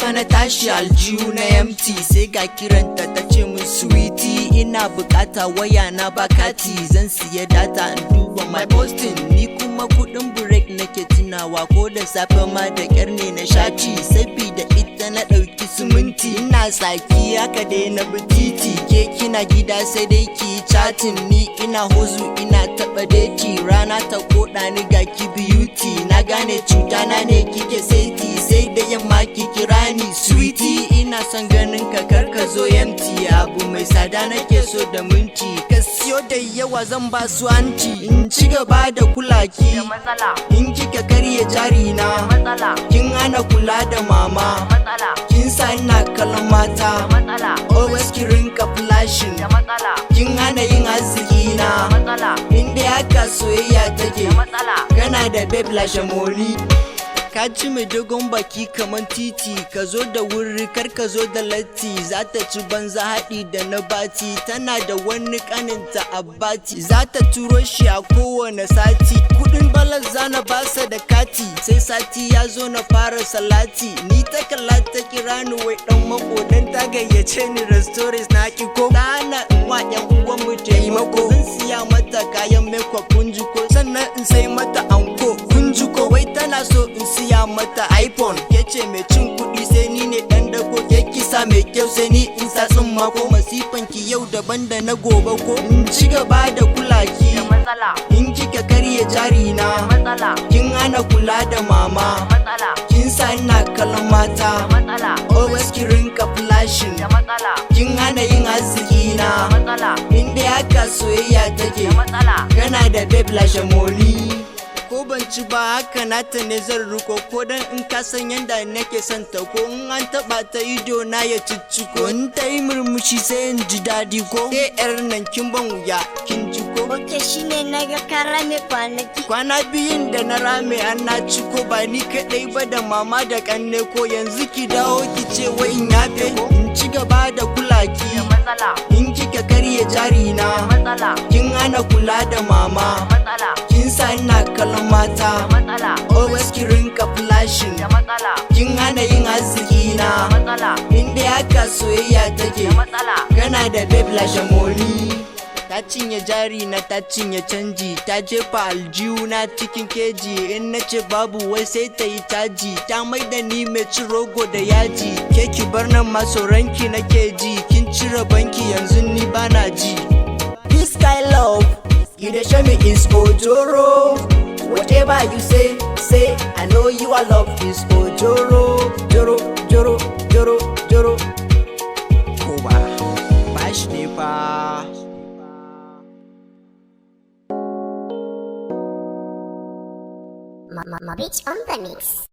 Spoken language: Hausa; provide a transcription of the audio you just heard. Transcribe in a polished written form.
fa na tashi aljihu na empty, sai ga kiranta ta ce min sweetie ina bukata waya na bakati, zan siya data in duba my posting, ni kuma kudin break nake tunawa, ko da safe ma da kyar ne na shaci, sabida ita na dauki siminti, ina tsaki haka dai na bi titi, ke kina gida sai dai ki chatting, ni ina hozu ina taba deti, rana ta koda ni ga ki beauty, na gane cuta na ne kike saiti, sai da yamma ki kira ni sweetie ina son ganin ka kar ka zo empty, abu mai tsada nake so da minti, ka siyo da yawa zan ba su anti, in ci gaba da kulaki in kika karya jari na, kin hana kula da mama, kin sa ina kallon mata, always ki rinka flashing, kin hana yin arziki na, inda haka soyayya take, kana da babe lashe moli. Ka ci mai dogon baki kaman titi, ka zo da wuri kar ka zo da latti, za ta ci banza haɗi da na bati, tana da wani ƙaninta a bati, za ta turo shi a kowane sati, kudin balas zana basa da kati, sai sati ya zo na fara salati, ni ta kalla ta kira ni wai dan mako, dan ta gayyace ni restaurants na ki ko, ɗana in wa ƴan uwan mu taimako, zan siya mata kayan makeup kun ji ko, sannan in sai mata anko kun ji ko, wai tana so in siya mata iPhone, kece mai cin kuɗi sai ni ne dan dako, ke kisa mai kyau sai ni in sa tsumma ko, masifan ki yau daban da na gobe ko, in ci gaba da kulaki in kika karya jari na, kin hana kula da mama, kin sa ina kallon mata, always ki rinka flashing, kin hana yin arziki na, inda haka soyayya take, kana da babe lashe moli. Ko ban ci ba haka nata ne zan riko, ko dan in ka san yanda nake son ta, ko in an taba ta ido na ya cicciko, in ta yi murmushi sai in ji dadi ko, sai yar nan kin ban wuya kin ji ko. Ok shine na ga ka rame kwanaki, kwana biyun da na rame an na ci ko, ba ni kadai ba da mama da kanne ko, yanzu ki dawo ki ce wai in yafe, in ci gaba da kulaki in kika karya jari na, kin hana kula da mama, kin sa ina kallon mata, always ki rinka flashing, kin hana yin arziki na, inda haka soyayya take, kana da babe lashe moli. Ta cinye jari na ta cinye canji, ta jefa aljihu na cikin keji, in nace babu wai sai ta yi taji, ta maida ni mai ci rogo da yaji, ke ki bar nan masoranki nake ji, kin cire banki yanzu ni bana ji. This kind love you dey show me is ojoro, whatever you say, I know you are love is ojoro, joro, joro, joro, joro. Kowa, bash ne fa. my bitch on the mix.